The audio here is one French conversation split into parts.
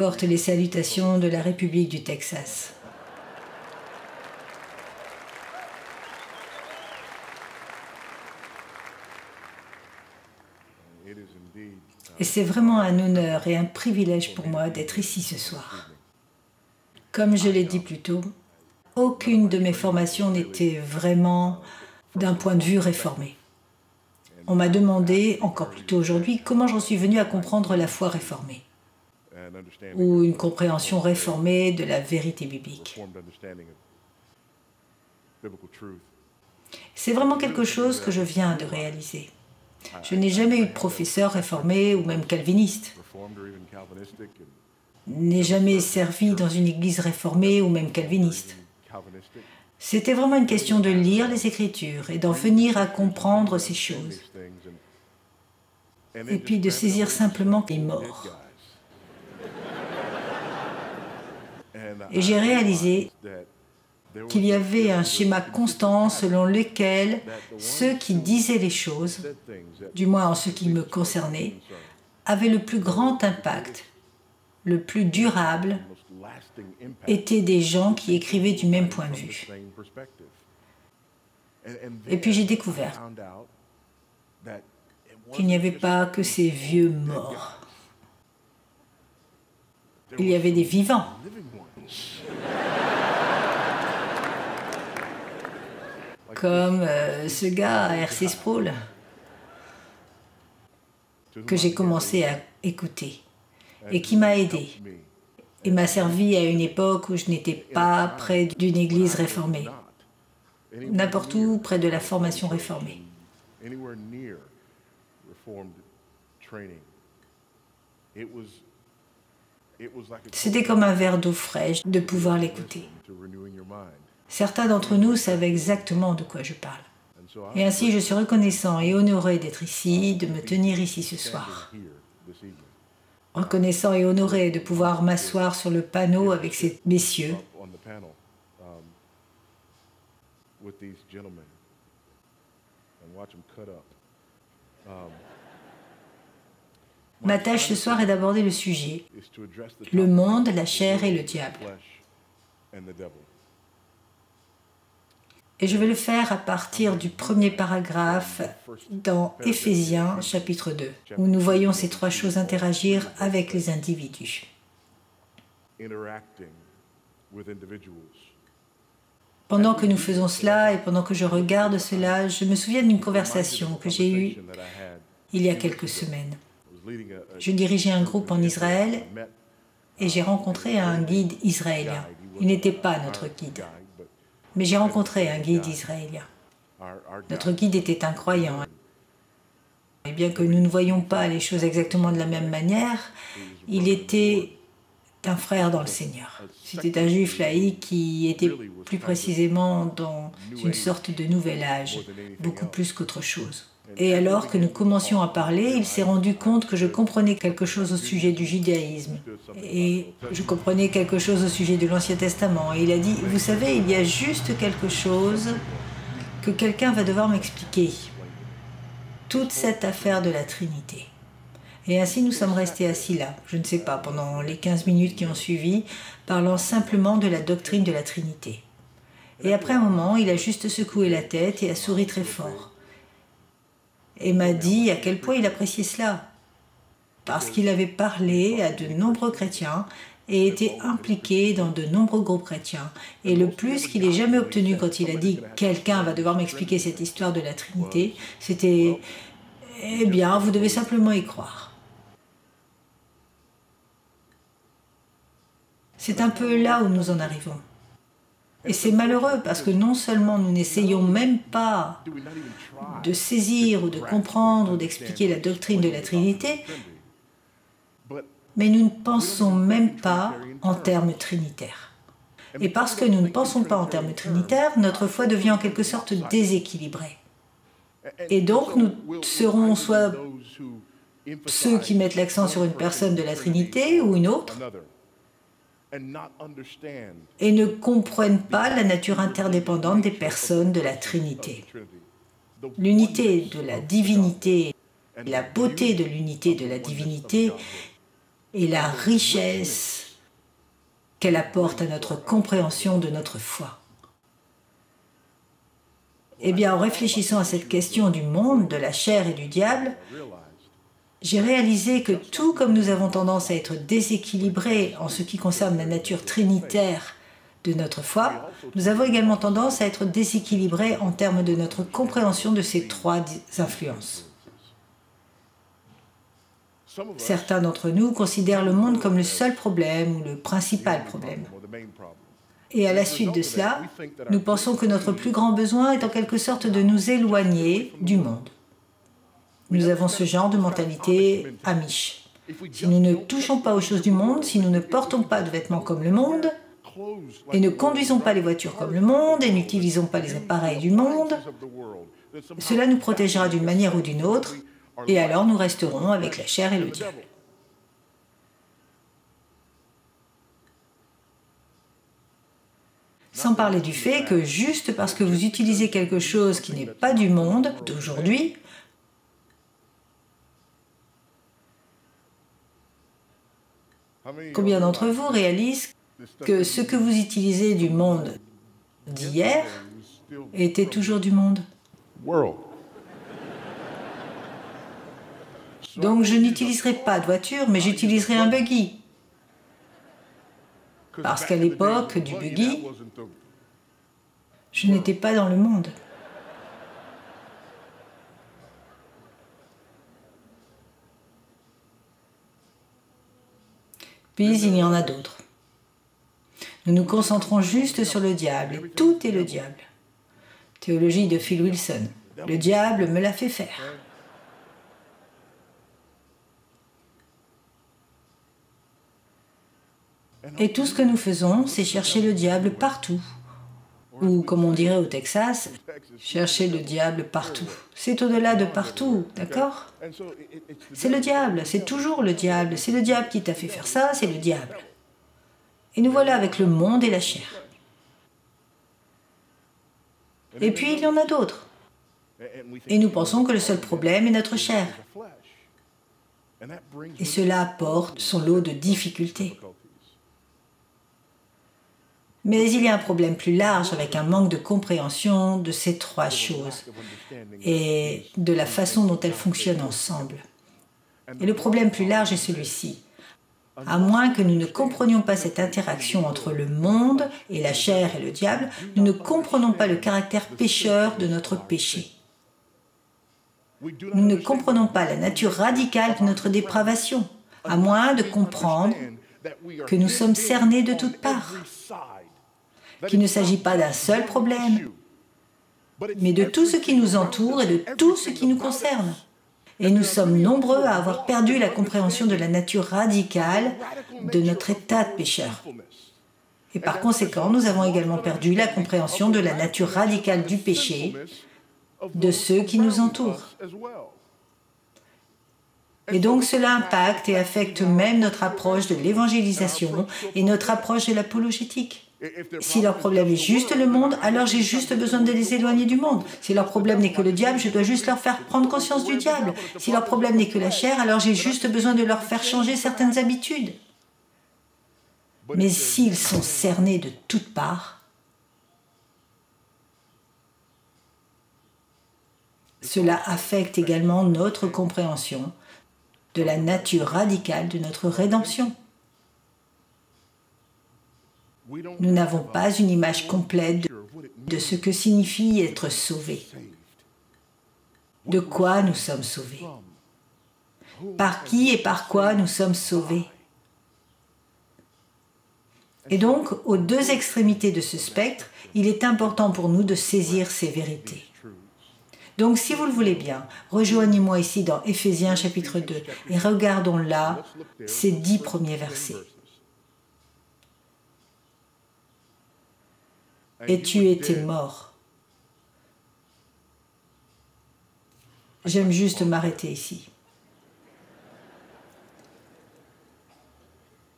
apporte les salutations de la République du Texas. Et c'est vraiment un honneur et un privilège pour moi d'être ici ce soir. Comme je l'ai dit plus tôt, aucune de mes formations n'était vraiment d'un point de vue réformé. On m'a demandé, encore plus tôt aujourd'hui, comment j'en suis venu à comprendre la foi réformée, ou une compréhension réformée de la vérité biblique. C'est vraiment quelque chose que je viens de réaliser. Je n'ai jamais eu de professeur réformé ou même calviniste. N'ai jamais servi dans une église réformée ou même calviniste. C'était vraiment une question de lire les Écritures et d'en venir à comprendre ces choses. Et puis de saisir simplement les morts. Et j'ai réalisé qu'il y avait un schéma constant selon lequel ceux qui disaient les choses, du moins en ce qui me concernait, avaient le plus grand impact, le plus durable, étaient des gens qui écrivaient du même point de vue. Et puis j'ai découvert qu'il n'y avait pas que ces vieux morts. Il y avait des vivants. Comme ce gars à R.C. Sproul, que j'ai commencé à écouter et qui m'a aidé et m'a servi à une époque où je n'étais pas près d'une église réformée, n'importe où près de la formation réformée. C'était comme un verre d'eau fraîche de pouvoir l'écouter. Certains d'entre nous savent exactement de quoi je parle. Et ainsi, je suis reconnaissant et honoré d'être ici, de me tenir ici ce soir. Reconnaissant et honoré de pouvoir m'asseoir sur le panneau avec ces messieurs. Ma tâche ce soir est d'aborder le sujet, le monde, la chair et le diable. Et je vais le faire à partir du premier paragraphe dans Éphésiens chapitre 2, où nous voyons ces trois choses interagir avec les individus. Pendant que nous faisons cela et pendant que je regarde cela, je me souviens d'une conversation que j'ai eue il y a quelques semaines. Je dirigeais un groupe en Israël et j'ai rencontré un guide israélien. Il n'était pas notre guide. Mais j'ai rencontré un guide israélien. Notre guide était un croyant. Et bien que nous ne voyions pas les choses exactement de la même manière, il était un frère dans le Seigneur. C'était un juif laïque qui était plus précisément dans une sorte de nouvel âge, beaucoup plus qu'autre chose. Et alors que nous commencions à parler, il s'est rendu compte que je comprenais quelque chose au sujet du judaïsme. Et je comprenais quelque chose au sujet de l'Ancien Testament. Et il a dit, vous savez, il y a juste quelque chose que quelqu'un va devoir m'expliquer. Toute cette affaire de la Trinité. Et ainsi nous sommes restés assis là, je ne sais pas, pendant les 15 minutes qui ont suivi, parlant simplement de la doctrine de la Trinité. Et après un moment, il a juste secoué la tête et a souri très fort. Et m'a dit à quel point il appréciait cela. Parce qu'il avait parlé à de nombreux chrétiens et été impliqué dans de nombreux groupes chrétiens. Et le plus qu'il ait jamais obtenu quand il a dit « quelqu'un va devoir m'expliquer cette histoire de la Trinité », c'était « eh bien, vous devez simplement y croire ». C'est un peu là où nous en arrivons. Et c'est malheureux parce que non seulement nous n'essayons même pas de saisir ou de comprendre ou d'expliquer la doctrine de la Trinité, mais nous ne pensons même pas en termes trinitaires. Et parce que nous ne pensons pas en termes trinitaires, notre foi devient en quelque sorte déséquilibrée. Et donc nous serons soit ceux qui mettent l'accent sur une personne de la Trinité ou une autre, et ne comprennent pas la nature interdépendante des personnes de la Trinité. L'unité de la divinité, la beauté de l'unité de la divinité et la richesse qu'elle apporte à notre compréhension de notre foi. Eh bien, en réfléchissant à cette question du monde, de la chair et du diable, j'ai réalisé que tout comme nous avons tendance à être déséquilibrés en ce qui concerne la nature trinitaire de notre foi, nous avons également tendance à être déséquilibrés en termes de notre compréhension de ces trois influences. Certains d'entre nous considèrent le monde comme le seul problème ou le principal problème. Et à la suite de cela, nous pensons que notre plus grand besoin est en quelque sorte de nous éloigner du monde. Nous avons ce genre de mentalité amish. Si nous ne touchons pas aux choses du monde, si nous ne portons pas de vêtements comme le monde, et ne conduisons pas les voitures comme le monde, et n'utilisons pas les appareils du monde, cela nous protégera d'une manière ou d'une autre, et alors nous resterons avec la chair et le diable. Sans parler du fait que juste parce que vous utilisez quelque chose qui n'est pas du monde d'aujourd'hui, combien d'entre vous réalisent que ce que vous utilisez du monde d'hier était toujours du monde? Donc je n'utiliserai pas de voiture, mais j'utiliserai un buggy. Parce qu'à l'époque du buggy, je n'étais pas dans le monde. Puis il y en a d'autres. Nous nous concentrons juste sur le diable, et tout est le diable. Théologie de Phil Wilson. Le diable me l'a fait faire. Et tout ce que nous faisons, c'est chercher le diable partout. Ou, comme on dirait au Texas, chercher le diable partout. C'est au-delà de partout, d'accord? C'est le diable, c'est toujours le diable. C'est le diable qui t'a fait faire ça, c'est le diable. Et nous voilà avec le monde et la chair. Et puis il y en a d'autres. Et nous pensons que le seul problème est notre chair. Et cela apporte son lot de difficultés. Mais il y a un problème plus large avec un manque de compréhension de ces trois choses et de la façon dont elles fonctionnent ensemble. Et le problème plus large est celui-ci. À moins que nous ne comprenions pas cette interaction entre le monde et la chair et le diable, nous ne comprenons pas le caractère pécheur de notre péché. Nous ne comprenons pas la nature radicale de notre dépravation, à moins de comprendre que nous sommes cernés de toutes parts, qu'il ne s'agit pas d'un seul problème, mais de tout ce qui nous entoure et de tout ce qui nous concerne. Et nous sommes nombreux à avoir perdu la compréhension de la nature radicale de notre état de pécheur. Et par conséquent, nous avons également perdu la compréhension de la nature radicale du péché de ceux qui nous entourent. Et donc cela impacte et affecte même notre approche de l'évangélisation et notre approche de l'apologétique. Si leur problème est juste le monde, alors j'ai juste besoin de les éloigner du monde. Si leur problème n'est que le diable, je dois juste leur faire prendre conscience du diable. Si leur problème n'est que la chair, alors j'ai juste besoin de leur faire changer certaines habitudes. Mais s'ils sont cernés de toutes parts, cela affecte également notre compréhension de la nature radicale de notre rédemption. Nous n'avons pas une image complète de ce que signifie être sauvé. De quoi nous sommes sauvés? Par qui et par quoi nous sommes sauvés? Et donc, aux deux extrémités de ce spectre, il est important pour nous de saisir ces vérités. Donc, si vous le voulez bien, rejoignez-moi ici dans Éphésiens chapitre 2 et regardons là ces 10 premiers versets. Et tu étais mort. J'aime juste m'arrêter ici.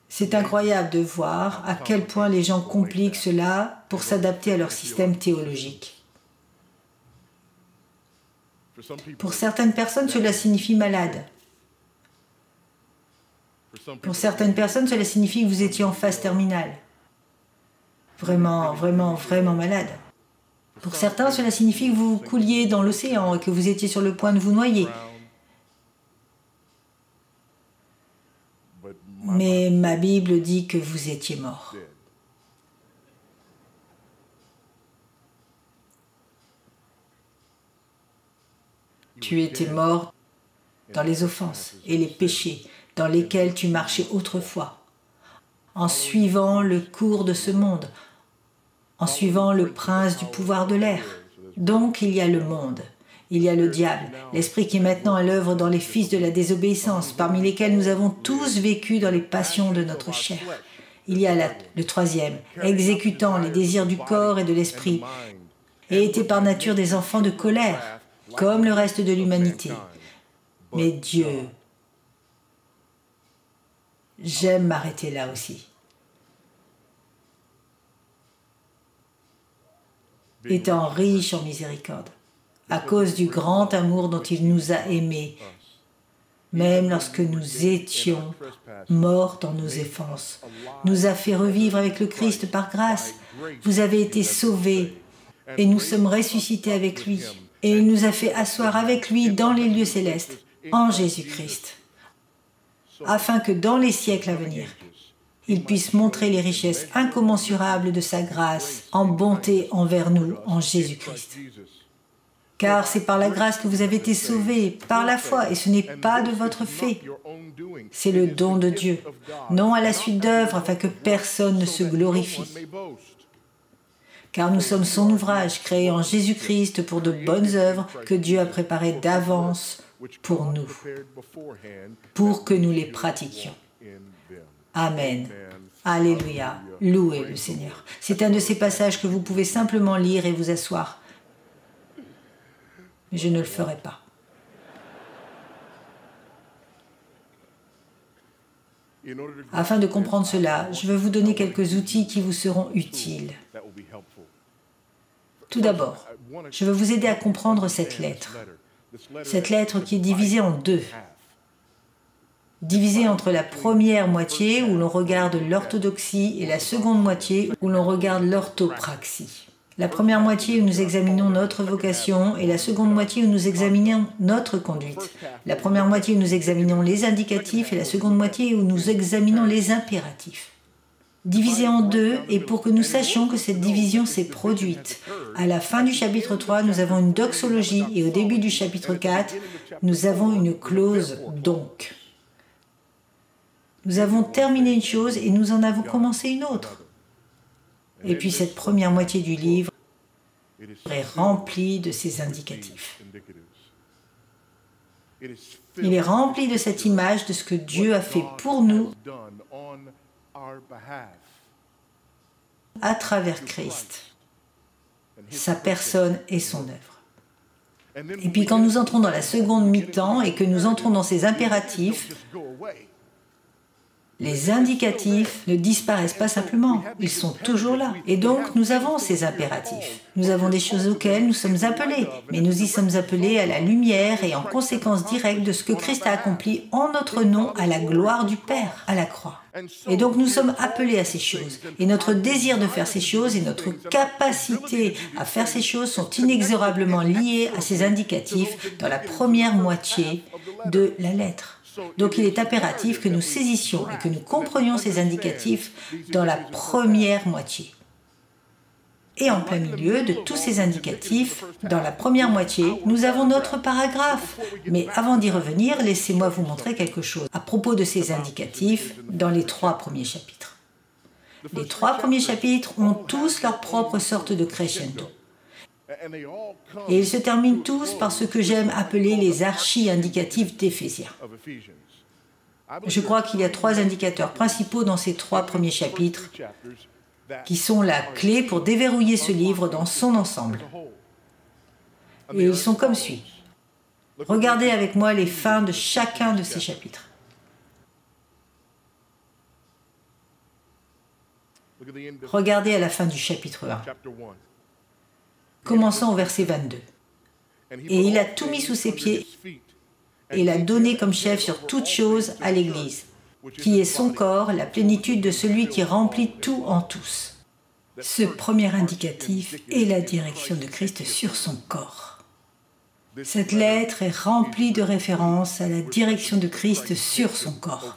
C'est incroyable de voir à quel point les gens compliquent cela pour s'adapter à leur système théologique. Pour certaines personnes, cela signifie malade. Pour certaines personnes, cela signifie que vous étiez en phase terminale. Vraiment, vraiment, vraiment malade. Pour certains, cela signifie que vous couliez dans l'océan et que vous étiez sur le point de vous noyer. Mais ma Bible dit que vous étiez mort. Tu étais mort dans les offenses et les péchés dans lesquels tu marchais autrefois, en suivant le cours de ce monde, en suivant le prince du pouvoir de l'air. Donc il y a le monde, il y a le diable, l'esprit qui est maintenant à l'œuvre dans les fils de la désobéissance, parmi lesquels nous avons tous vécu dans les passions de notre chair. Il y a le troisième, exécutant les désirs du corps et de l'esprit, et étaient par nature des enfants de colère, comme le reste de l'humanité. Mais Dieu, j'aime m'arrêter là aussi. Étant riche en miséricorde, à cause du grand amour dont il nous a aimés, même lorsque nous étions morts dans nos offenses, nous a fait revivre avec le Christ par grâce. Vous avez été sauvés et nous sommes ressuscités avec lui. Et il nous a fait asseoir avec lui dans les lieux célestes, en Jésus-Christ, afin que dans les siècles à venir, il puisse montrer les richesses incommensurables de sa grâce en bonté envers nous en Jésus-Christ. Car c'est par la grâce que vous avez été sauvés, par la foi, et ce n'est pas de votre fait. C'est le don de Dieu, non à la suite d'œuvres, afin que personne ne se glorifie. Car nous sommes son ouvrage, créé en Jésus-Christ pour de bonnes œuvres que Dieu a préparées d'avance pour nous, pour que nous les pratiquions. Amen. Alléluia. Louez le Seigneur. C'est un de ces passages que vous pouvez simplement lire et vous asseoir. Mais je ne le ferai pas. Afin de comprendre cela, je vais vous donner quelques outils qui vous seront utiles. Tout d'abord, je vais vous aider à comprendre cette lettre. Cette lettre qui est divisée en deux. Divisée entre la première moitié où l'on regarde l'orthodoxie et la seconde moitié où l'on regarde l'orthopraxie. La première moitié où nous examinons notre vocation et la seconde moitié où nous examinons notre conduite. La première moitié où nous examinons les indicatifs et la seconde moitié où nous examinons les impératifs. Divisé en deux, et pour que nous sachions que cette division s'est produite. À la fin du chapitre 3, nous avons une doxologie et au début du chapitre 4, nous avons une clause « donc ». Nous avons terminé une chose et nous en avons commencé une autre. Et puis cette première moitié du livre est remplie de ces indicatifs. Il est rempli de cette image de ce que Dieu a fait pour nous à travers Christ, sa personne et son œuvre. Et puis quand nous entrons dans la seconde mi-temps et que nous entrons dans ces impératifs, les indicatifs ne disparaissent pas simplement, ils sont toujours là. Et donc, nous avons ces impératifs. Nous avons des choses auxquelles nous sommes appelés, mais nous y sommes appelés à la lumière et en conséquence directe de ce que Christ a accompli en notre nom à la gloire du Père, à la croix. Et donc, nous sommes appelés à ces choses. Et notre désir de faire ces choses et notre capacité à faire ces choses sont inexorablement liés à ces indicatifs dans la première moitié de la lettre. Donc il est impératif que nous saisissions et que nous comprenions ces indicatifs dans la première moitié. Et en plein milieu de tous ces indicatifs, dans la première moitié, nous avons notre paragraphe. Mais avant d'y revenir, laissez-moi vous montrer quelque chose à propos de ces indicatifs dans les 3 premiers chapitres. Les 3 premiers chapitres ont tous leur propre sorte de crescendo. Et ils se terminent tous par ce que j'aime appeler les archi-indicatifs d'Éphésiens. Je crois qu'il y a 3 indicateurs principaux dans ces 3 premiers chapitres qui sont la clé pour déverrouiller ce livre dans son ensemble. Et ils sont comme suit. Regardez avec moi les fins de chacun de ces chapitres. Regardez à la fin du chapitre 1. Commençons au verset 22. Et il a tout mis sous ses pieds et l'a donné comme chef sur toute chose à l'Église, qui est son corps, la plénitude de celui qui remplit tout en tous. Ce premier indicatif est la direction de Christ sur son corps. Cette lettre est remplie de références à la direction de Christ sur son corps.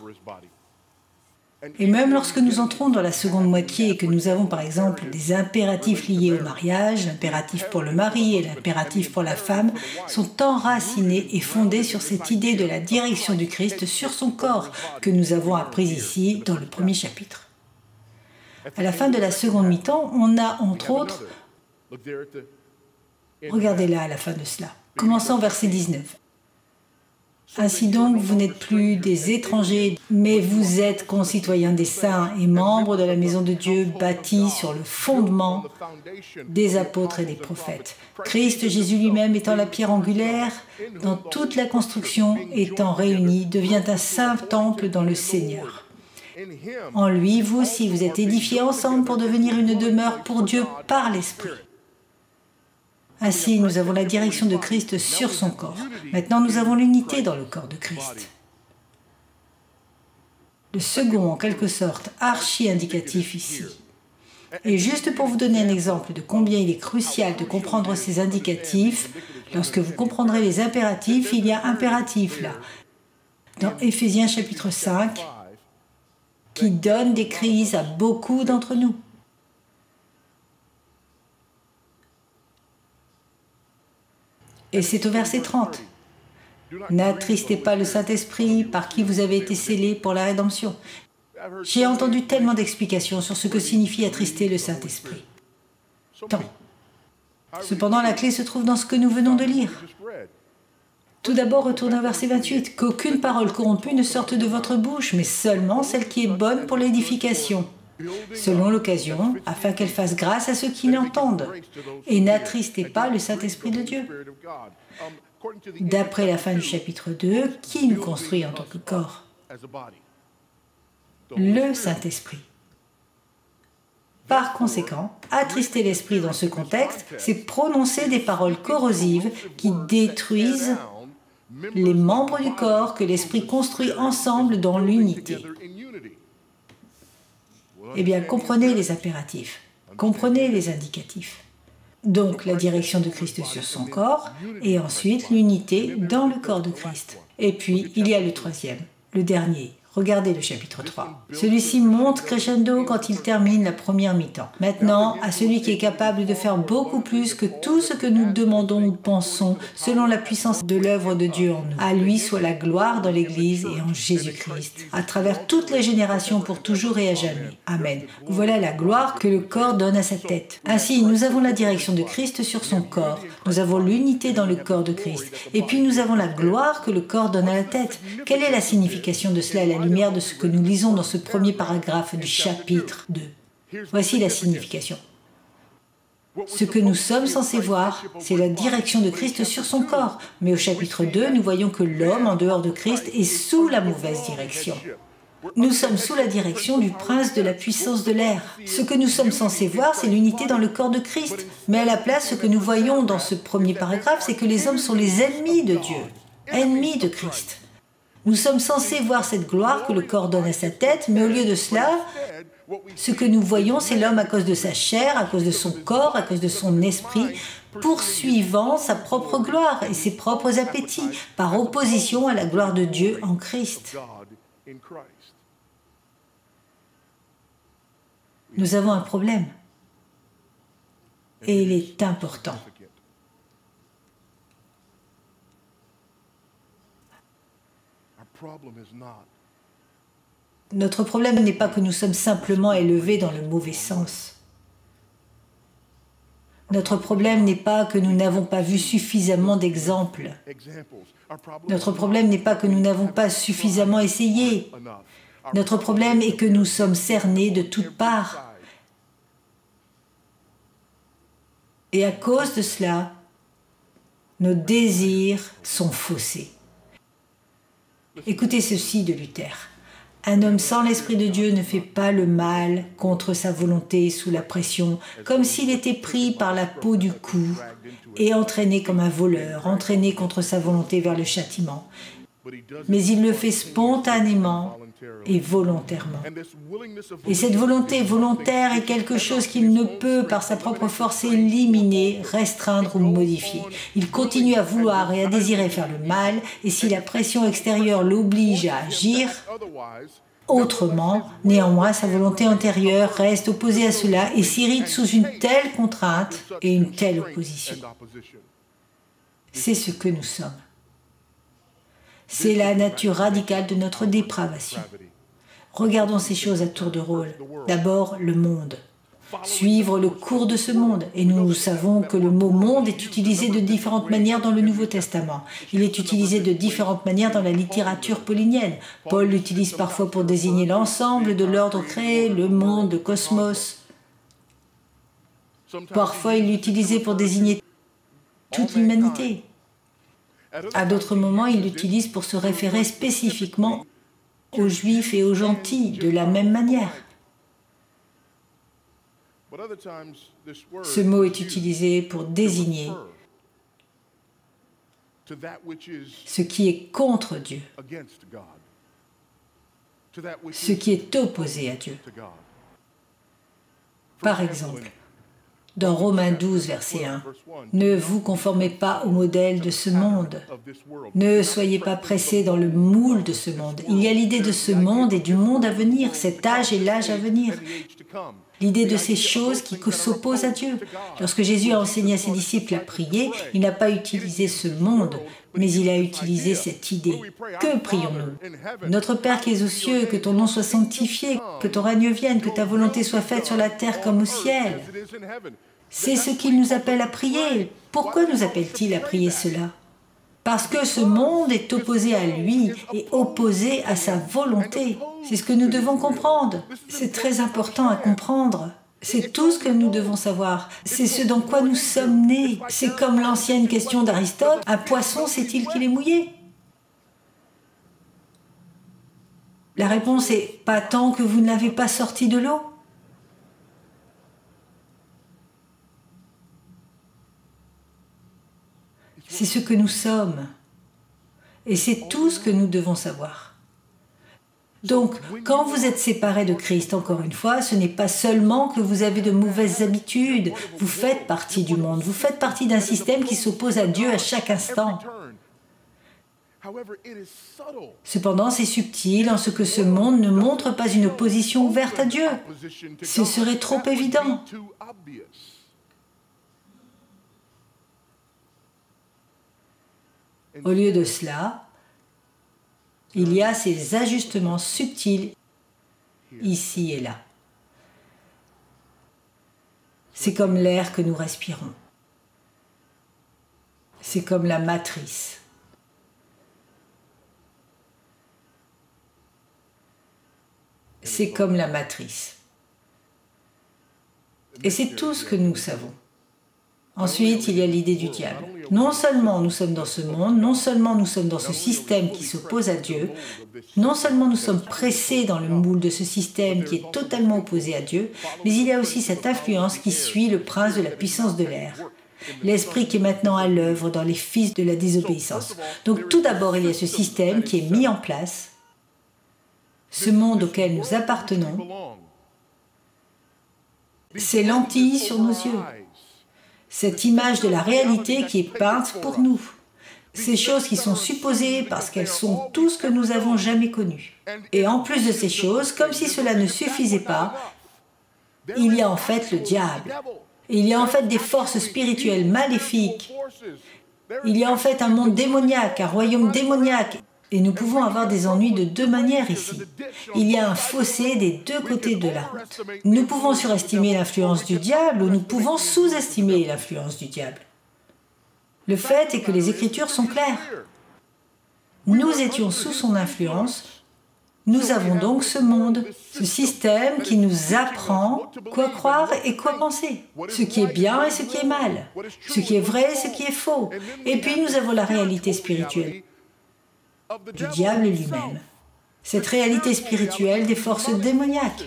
Et même lorsque nous entrons dans la seconde moitié et que nous avons par exemple des impératifs liés au mariage, l'impératif pour le mari et l'impératif pour la femme, sont enracinés et fondés sur cette idée de la direction du Christ sur son corps que nous avons apprise ici dans le premier chapitre. À la fin de la seconde mi-temps, on a entre autres, regardez là à la fin de cela, commençant au verset 19. Ainsi donc, vous n'êtes plus des étrangers, mais vous êtes concitoyens des saints et membres de la maison de Dieu, bâtis sur le fondement des apôtres et des prophètes. Christ Jésus lui-même étant la pierre angulaire, dans toute la construction étant réunie, devient un saint temple dans le Seigneur. En lui, vous aussi, vous êtes édifiés ensemble pour devenir une demeure pour Dieu par l'Esprit. Ainsi, nous avons la direction de Christ sur son corps. Maintenant, nous avons l'unité dans le corps de Christ. Le second, en quelque sorte, archi-indicatif ici. Et juste pour vous donner un exemple de combien il est crucial de comprendre ces indicatifs, lorsque vous comprendrez les impératifs, il y a impératif là, dans Éphésiens chapitre 5, qui donne des crises à beaucoup d'entre nous. Et c'est au verset 30. N'attristez pas le Saint-Esprit par qui vous avez été scellés pour la rédemption. J'ai entendu tellement d'explications sur ce que signifie attrister le Saint-Esprit. Tant. Cependant, la clé se trouve dans ce que nous venons de lire. Tout d'abord, retournez au verset 28. Qu'aucune parole corrompue ne sorte de votre bouche, mais seulement celle qui est bonne pour l'édification, selon l'occasion, afin qu'elle fasse grâce à ceux qui l'entendent. Et n'attristez pas le Saint-Esprit de Dieu. D'après la fin du chapitre 2, qui nous construit en tant que corps? Le Saint-Esprit. Par conséquent, attrister l'Esprit dans ce contexte, c'est prononcer des paroles corrosives qui détruisent les membres du corps que l'Esprit construit ensemble dans l'unité. Eh bien, comprenez les impératifs, comprenez les indicatifs. Donc, la direction de Christ sur son corps, et ensuite l'unité dans le corps de Christ. Et puis, il y a le troisième, le dernier. Regardez le chapitre 3. Celui-ci monte crescendo quand il termine la première mi-temps. Maintenant, à celui qui est capable de faire beaucoup plus que tout ce que nous demandons ou pensons, selon la puissance de l'œuvre de Dieu en nous. À lui soit la gloire dans l'Église et en Jésus-Christ, à travers toutes les générations, pour toujours et à jamais. Amen. Voilà la gloire que le corps donne à sa tête. Ainsi, nous avons la direction de Christ sur son corps. Nous avons l'unité dans le corps de Christ. Et puis nous avons la gloire que le corps donne à la tête. Quelle est la signification de cela à la lumière de ce que nous lisons dans ce premier paragraphe du chapitre 2. Voici la signification. Ce que nous sommes censés voir, c'est la direction de Christ sur son corps. Mais au chapitre 2, nous voyons que l'homme, en dehors de Christ, est sous la mauvaise direction. Nous sommes sous la direction du prince de la puissance de l'air. Ce que nous sommes censés voir, c'est l'unité dans le corps de Christ. Mais à la place, ce que nous voyons dans ce premier paragraphe, c'est que les hommes sont les ennemis de Dieu, ennemis de Christ. Nous sommes censés voir cette gloire que le corps donne à sa tête, mais au lieu de cela, ce que nous voyons, c'est l'homme à cause de sa chair, à cause de son corps, à cause de son esprit, poursuivant sa propre gloire et ses propres appétits, par opposition à la gloire de Dieu en Christ. Nous avons un problème, et il est important. Notre problème n'est pas que nous sommes simplement élevés dans le mauvais sens. Notre problème n'est pas que nous n'avons pas vu suffisamment d'exemples. Notre problème n'est pas que nous n'avons pas suffisamment essayé. Notre problème est que nous sommes cernés de toutes parts. Et à cause de cela, nos désirs sont faussés. Écoutez ceci de Luther. Un homme sans l'Esprit de Dieu ne fait pas le mal contre sa volonté sous la pression, comme s'il était pris par la peau du cou et entraîné comme un voleur, entraîné contre sa volonté vers le châtiment. Mais il le fait spontanément et volontairement. Et cette volonté volontaire est quelque chose qu'il ne peut, par sa propre force, éliminer, restreindre ou modifier. Il continue à vouloir et à désirer faire le mal, et si la pression extérieure l'oblige à agir autrement, néanmoins, sa volonté antérieure reste opposée à cela et s'irrite sous une telle contrainte et une telle opposition. C'est ce que nous sommes. C'est la nature radicale de notre dépravation. Regardons ces choses à tour de rôle. D'abord, le monde. Suivre le cours de ce monde. Et nous savons que le mot « monde » est utilisé de différentes manières dans le Nouveau Testament. Il est utilisé de différentes manières dans la littérature paulinienne. Paul l'utilise parfois pour désigner l'ensemble de l'ordre créé, le monde, le cosmos. Parfois, il l'utilisait pour désigner toute l'humanité. À d'autres moments, il l'utilise pour se référer spécifiquement aux Juifs et aux gentils de la même manière. Ce mot est utilisé pour désigner ce qui est contre Dieu, ce qui est opposé à Dieu. Par exemple, dans Romains 12, verset 1, « Ne vous conformez pas au modèle de ce monde. Ne soyez pas pressés dans le moule de ce monde. Il y a l'idée de ce monde et du monde à venir, cet âge et l'âge à venir. L'idée de ces choses qui s'opposent à Dieu. Lorsque Jésus a enseigné à ses disciples à prier, il n'a pas utilisé ce monde, mais il a utilisé cette idée. Que prions-nous? Notre Père qui es aux cieux, que ton nom soit sanctifié, que ton règne vienne, que ta volonté soit faite sur la terre comme au ciel. C'est ce qu'il nous appelle à prier. Pourquoi nous appelle-t-il à prier cela? Parce que ce monde est opposé à lui et opposé à sa volonté. C'est ce que nous devons comprendre. C'est très important à comprendre. C'est tout ce que nous devons savoir. C'est ce dans quoi nous sommes nés. C'est comme l'ancienne question d'Aristote, un poisson sait-il qu'il est mouillé? La réponse est, pas tant que vous ne l'avez pas sorti de l'eau. C'est ce que nous sommes. Et c'est tout ce que nous devons savoir. Donc, quand vous êtes séparés de Christ, encore une fois, ce n'est pas seulement que vous avez de mauvaises habitudes. Vous faites partie du monde. Vous faites partie d'un système qui s'oppose à Dieu à chaque instant. Cependant, c'est subtil en ce que ce monde ne montre pas une opposition ouverte à Dieu. Ce serait trop évident. Au lieu de cela, il y a ces ajustements subtils ici et là. C'est comme l'air que nous respirons. C'est comme la matrice. C'est comme la matrice. Et c'est tout ce que nous savons. Ensuite, il y a l'idée du diable. Non seulement nous sommes dans ce monde, non seulement nous sommes dans ce système qui s'oppose à Dieu, non seulement nous sommes pressés dans le moule de ce système qui est totalement opposé à Dieu, mais il y a aussi cette influence qui suit le prince de la puissance de l'air, l'esprit qui est maintenant à l'œuvre dans les fils de la désobéissance. Donc tout d'abord, il y a ce système qui est mis en place, ce monde auquel nous appartenons, ces lentilles sur nos yeux. Cette image de la réalité qui est peinte pour nous. Ces choses qui sont supposées parce qu'elles sont tout ce que nous avons jamais connu. Et en plus de ces choses, comme si cela ne suffisait pas, il y a en fait le diable. Il y a en fait des forces spirituelles maléfiques. Il y a en fait un monde démoniaque, un royaume démoniaque. Et nous pouvons avoir des ennuis de deux manières ici. Il y a un fossé des deux côtés de la route. Nous pouvons surestimer l'influence du diable ou nous pouvons sous-estimer l'influence du diable. Le fait est que les Écritures sont claires. Nous étions sous son influence. Nous avons donc ce monde, ce système qui nous apprend quoi croire et quoi penser, ce qui est bien et ce qui est mal, ce qui est vrai et ce qui est faux. Et puis nous avons la réalité spirituelle du diable lui-même, cette réalité spirituelle des forces démoniaques,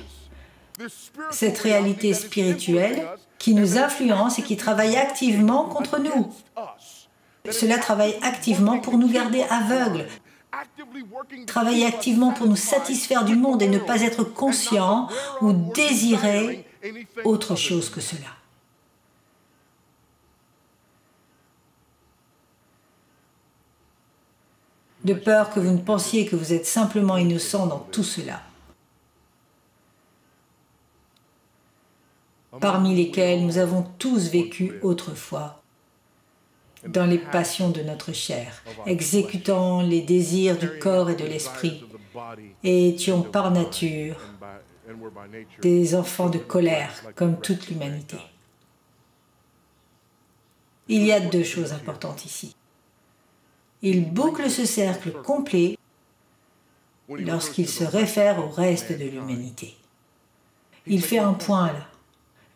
cette réalité spirituelle qui nous influence et qui travaille activement contre nous. Cela travaille activement pour nous garder aveugles, Travailler activement pour nous satisfaire du monde et ne pas être conscient ou désirer autre chose que cela. De peur que vous ne pensiez que vous êtes simplement innocent dans tout cela. Parmi lesquels nous avons tous vécu autrefois, dans les passions de notre chair, exécutant les désirs du corps et de l'esprit, et étions par nature des enfants de colère, comme toute l'humanité. Il y a deux choses importantes ici. Il boucle ce cercle complet lorsqu'il se réfère au reste de l'humanité. Il fait un point là.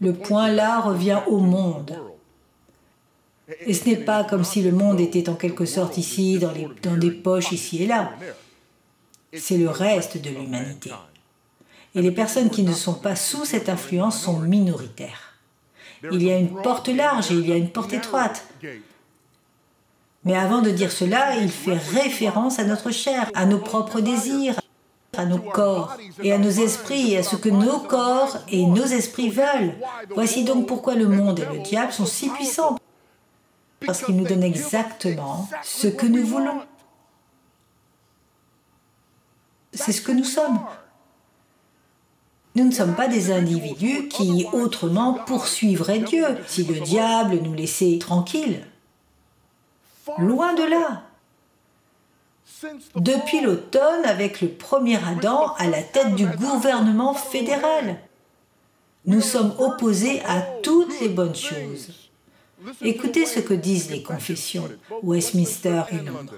Le point là revient au monde. Et ce n'est pas comme si le monde était en quelque sorte ici, dans des poches ici et là. C'est le reste de l'humanité. Et les personnes qui ne sont pas sous cette influence sont minoritaires. Il y a une porte large et il y a une porte étroite. Mais avant de dire cela, il fait référence à notre chair, à nos propres désirs, à nos corps et à nos esprits, et à ce que nos corps et nos esprits veulent. Voici donc pourquoi le monde et le diable sont si puissants. Parce qu'ils nous donnent exactement ce que nous voulons. C'est ce que nous sommes. Nous ne sommes pas des individus qui, autrement, poursuivraient Dieu si le diable nous laissait tranquilles. Loin de là. Depuis l'automne, avec le premier Adam à la tête du gouvernement fédéral, nous sommes opposés à toutes les bonnes choses. Écoutez ce que disent les confessions, Westminster et Londres.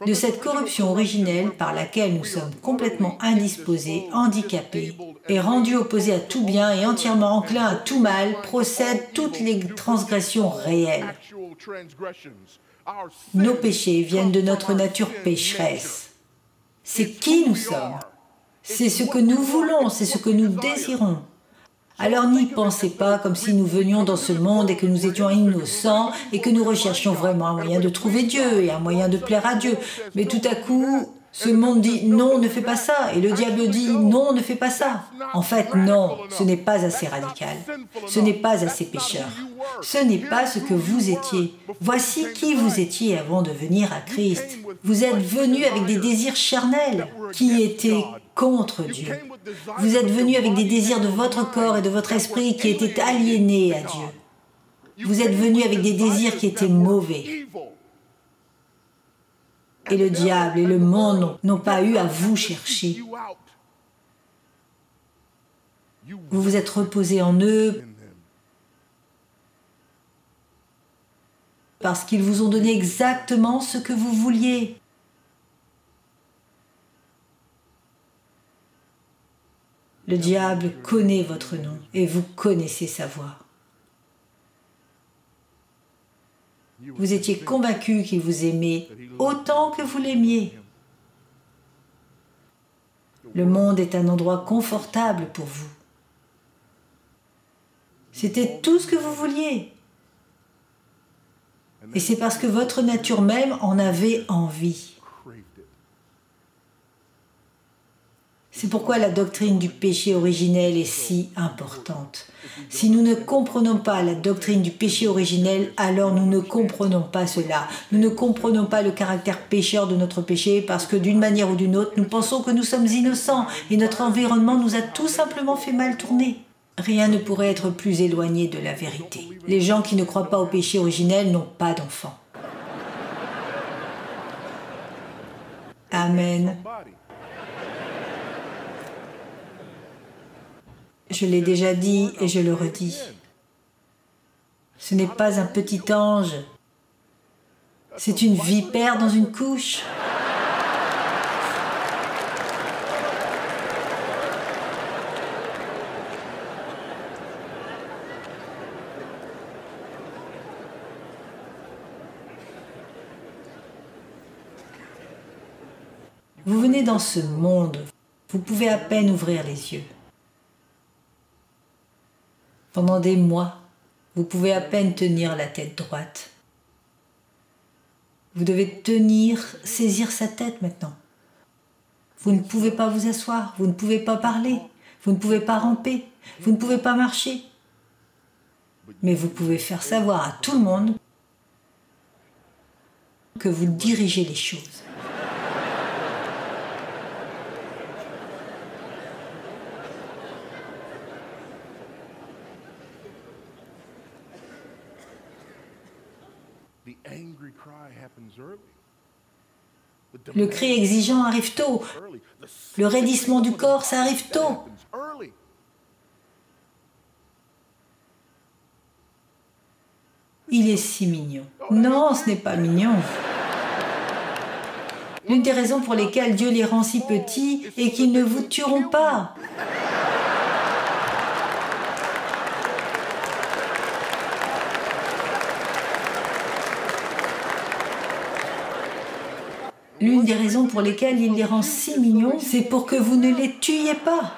De cette corruption originelle par laquelle nous sommes complètement indisposés, handicapés, et rendus opposés à tout bien et entièrement enclins à tout mal, procèdent toutes les transgressions réelles. Nos péchés viennent de notre nature pécheresse. C'est qui nous sommes. C'est ce que nous voulons, c'est ce que nous désirons. Alors n'y pensez pas comme si nous venions dans ce monde et que nous étions innocents et que nous recherchions vraiment un moyen de trouver Dieu et un moyen de plaire à Dieu. Mais tout à coup, ce monde dit « non, ne fais pas ça » et le diable dit « non, ne fais pas ça ». En fait, non, ce n'est pas assez radical. Ce n'est pas assez pécheur. Ce n'est pas ce que vous étiez. Voici qui vous étiez avant de venir à Christ. Vous êtes venus avec des désirs charnels qui étaient contre Dieu. Vous êtes venus avec des désirs de votre corps et de votre esprit qui étaient aliénés à Dieu. Vous êtes venus avec des désirs qui étaient mauvais. Et le diable et le monde n'ont pas eu à vous chercher. Vous vous êtes reposés en eux parce qu'ils vous ont donné exactement ce que vous vouliez. Le diable connaît votre nom et vous connaissez sa voix. Vous étiez convaincu qu'il vous aimait autant que vous l'aimiez. Le monde est un endroit confortable pour vous. C'était tout ce que vous vouliez. Et c'est parce que votre nature même en avait envie. C'est pourquoi la doctrine du péché originel est si importante. Si nous ne comprenons pas la doctrine du péché originel, alors nous ne comprenons pas cela. Nous ne comprenons pas le caractère pécheur de notre péché parce que d'une manière ou d'une autre, nous pensons que nous sommes innocents et notre environnement nous a tout simplement fait mal tourner. Rien ne pourrait être plus éloigné de la vérité. Les gens qui ne croient pas au péché originel n'ont pas d'enfants. Amen. Je l'ai déjà dit et je le redis. Ce n'est pas un petit ange. C'est une vipère dans une couche. Vous venez dans ce monde, vous pouvez à peine ouvrir les yeux. Pendant des mois, vous pouvez à peine tenir la tête droite. Vous devez saisir sa tête maintenant. Vous ne pouvez pas vous asseoir, vous ne pouvez pas parler, vous ne pouvez pas ramper, vous ne pouvez pas marcher. Mais vous pouvez faire savoir à tout le monde que vous dirigez les choses. Le cri exigeant arrive tôt. Le raidissement du corps, ça arrive tôt. Il est si mignon. Non, ce n'est pas mignon. L'une des raisons pour lesquelles Dieu les rend si petits est qu'ils ne vous tueront pas. L'une des raisons pour lesquelles il les rend si mignons, c'est pour que vous ne les tuiez pas.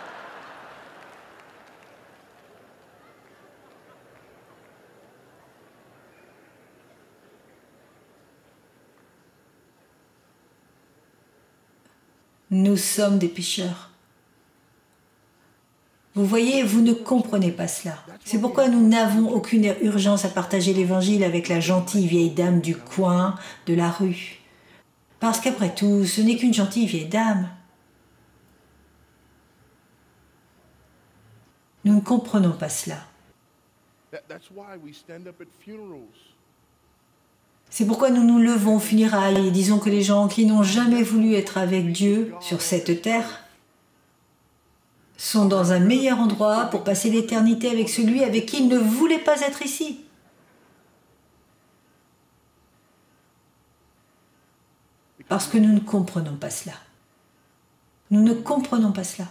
Nous sommes des pécheurs. Vous voyez, vous ne comprenez pas cela. C'est pourquoi nous n'avons aucune urgence à partager l'Évangile avec la gentille vieille dame du coin, de la rue. Parce qu'après tout, ce n'est qu'une gentille vieille dame. Nous ne comprenons pas cela. C'est pourquoi nous nous levons aux funérailles et disons que les gens qui n'ont jamais voulu être avec Dieu sur cette terre sont dans un meilleur endroit pour passer l'éternité avec celui avec qui ils ne voulaient pas être ici. Parce que nous ne comprenons pas cela. Nous ne comprenons pas cela.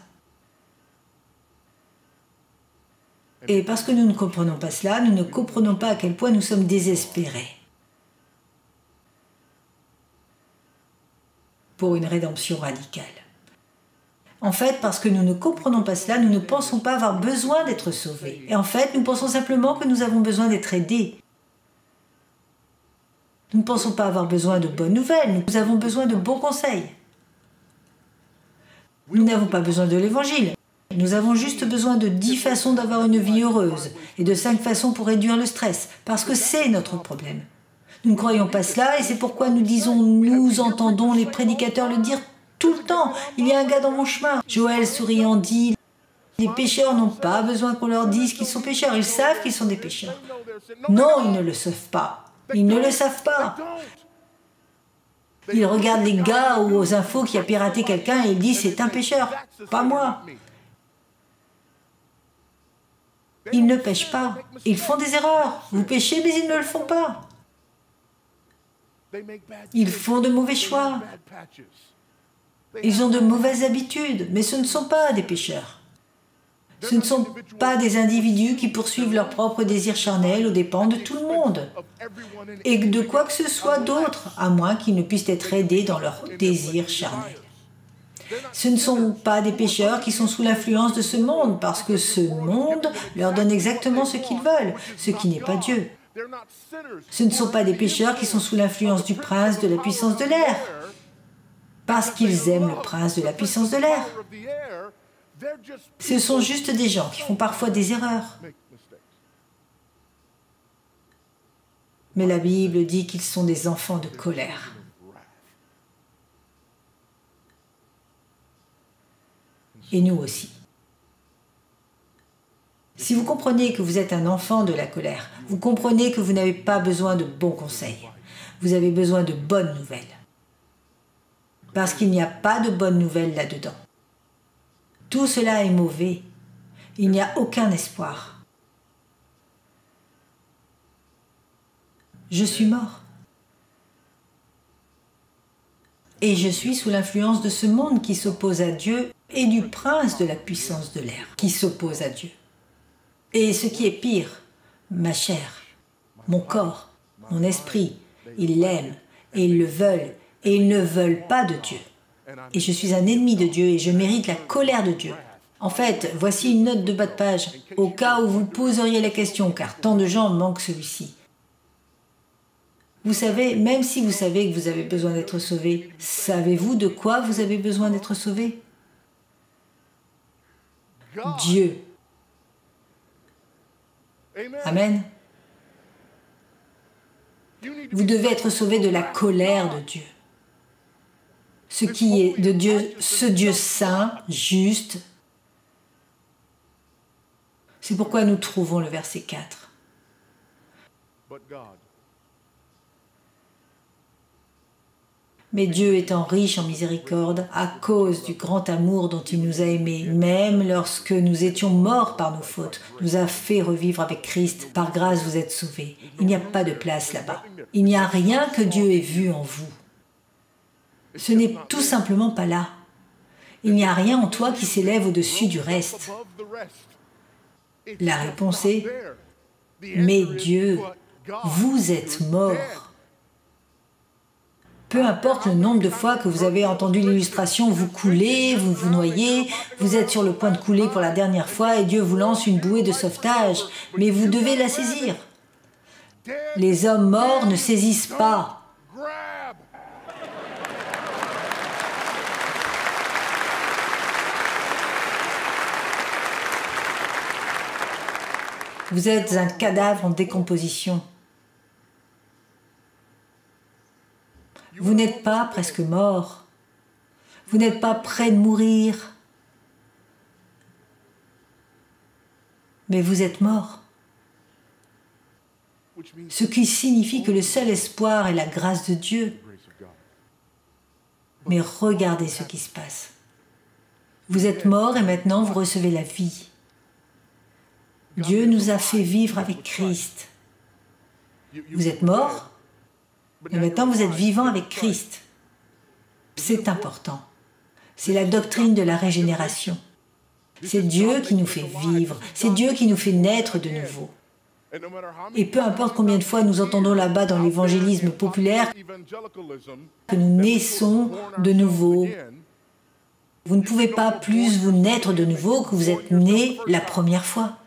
Et parce que nous ne comprenons pas cela, nous ne comprenons pas à quel point nous sommes désespérés pour une rédemption radicale. En fait, parce que nous ne comprenons pas cela, nous ne pensons pas avoir besoin d'être sauvés. Et en fait, nous pensons simplement que nous avons besoin d'être aidés. Nous ne pensons pas avoir besoin de bonnes nouvelles, nous avons besoin de bons conseils. Nous n'avons pas besoin de l'Évangile. Nous avons juste besoin de 10 façons d'avoir une vie heureuse et de 5 façons pour réduire le stress, parce que c'est notre problème. Nous ne croyons pas cela et c'est pourquoi nous entendons les prédicateurs le dire tout le temps. Il y a un gars dans mon chemin. Joël souriant dit, les pécheurs n'ont pas besoin qu'on leur dise qu'ils sont pécheurs, ils savent qu'ils sont des pécheurs. Non, ils ne le savent pas. Ils ne le savent pas. Ils regardent les gars ou aux infos qui a piraté quelqu'un et ils disent c'est un pécheur, pas moi. Ils ne pêchent pas. Ils font des erreurs. Vous péchez, mais ils ne le font pas. Ils font de mauvais choix. Ils ont de mauvaises habitudes, mais ce ne sont pas des pécheurs. Ce ne sont pas des individus qui poursuivent leurs propres désirs charnels aux dépens de tout le monde et de quoi que ce soit d'autre, à moins qu'ils ne puissent être aidés dans leurs désirs charnels. Ce ne sont pas des pécheurs qui sont sous l'influence de ce monde, parce que ce monde leur donne exactement ce qu'ils veulent, ce qui n'est pas Dieu. Ce ne sont pas des pécheurs qui sont sous l'influence du prince de la puissance de l'air, parce qu'ils aiment le prince de la puissance de l'air. Ce sont juste des gens qui font parfois des erreurs. Mais la Bible dit qu'ils sont des enfants de colère. Et nous aussi. Si vous comprenez que vous êtes un enfant de la colère, vous comprenez que vous n'avez pas besoin de bons conseils. Vous avez besoin de bonnes nouvelles. Parce qu'il n'y a pas de bonnes nouvelles là-dedans. Tout cela est mauvais. Il n'y a aucun espoir. Je suis mort. Et je suis sous l'influence de ce monde qui s'oppose à Dieu et du prince de la puissance de l'air qui s'oppose à Dieu. Et ce qui est pire, ma chair, mon corps, mon esprit, ils l'aiment et ils le veulent et ils ne veulent pas de Dieu. Et je suis un ennemi de Dieu et je mérite la colère de Dieu. En fait, voici une note de bas de page, au cas où vous poseriez la question, car tant de gens manquent celui-ci. Vous savez, même si vous savez que vous avez besoin d'être sauvé, savez-vous de quoi vous avez besoin d'être sauvé? Dieu. Amen. Vous devez être sauvé de la colère de Dieu. Ce qui est de Dieu, ce Dieu saint, juste. C'est pourquoi nous trouvons le verset 4. Mais Dieu étant riche en miséricorde, à cause du grand amour dont il nous a aimés, même lorsque nous étions morts par nos fautes, nous a fait revivre avec Christ. Par grâce, vous êtes sauvés. Il n'y a pas de place là-bas. Il n'y a rien que Dieu ait vu en vous. Ce n'est tout simplement pas là. Il n'y a rien en toi qui s'élève au-dessus du reste. La réponse est, mais Dieu, vous êtes mort. Peu importe le nombre de fois que vous avez entendu l'illustration, vous coulez, vous vous noyez, vous êtes sur le point de couler pour la dernière fois et Dieu vous lance une bouée de sauvetage, mais vous devez la saisir. Les hommes morts ne saisissent pas. Vous êtes un cadavre en décomposition. Vous n'êtes pas presque mort. Vous n'êtes pas près de mourir. Mais vous êtes mort. Ce qui signifie que le seul espoir est la grâce de Dieu. Mais regardez ce qui se passe. Vous êtes mort et maintenant vous recevez la vie. Dieu nous a fait vivre avec Christ. Vous êtes mort, et maintenant vous êtes vivant avec Christ. C'est important. C'est la doctrine de la régénération. C'est Dieu qui nous fait vivre, c'est Dieu qui nous fait naître de nouveau. Et peu importe combien de fois nous entendons là-bas dans l'évangélisme populaire que nous naissons de nouveau, vous ne pouvez pas plus vous naître de nouveau que vous êtes né la première fois.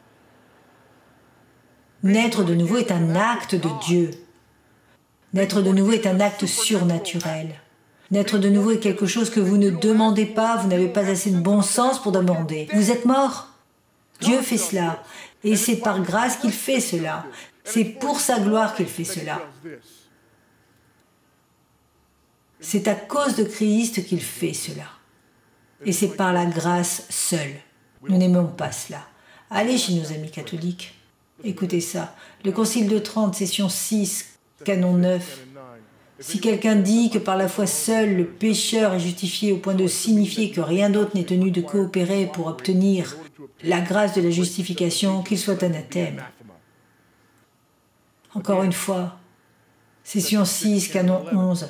Naître de nouveau est un acte de Dieu. Naître de nouveau est un acte surnaturel. Naître de nouveau est quelque chose que vous ne demandez pas, vous n'avez pas assez de bon sens pour demander. Vous êtes mort. Dieu fait cela. Et c'est par grâce qu'il fait cela. C'est pour sa gloire qu'il fait cela. C'est à cause de Christ qu'il fait cela. Et c'est par la grâce seule. Nous n'aimons pas cela. Allez chez nos amis catholiques. Écoutez ça. Le Concile de Trente, session 6, canon 9. Si quelqu'un dit que par la foi seule le pécheur est justifié au point de signifier que rien d'autre n'est tenu de coopérer pour obtenir la grâce de la justification, qu'il soit anathème. Encore une fois, session 6, canon 11.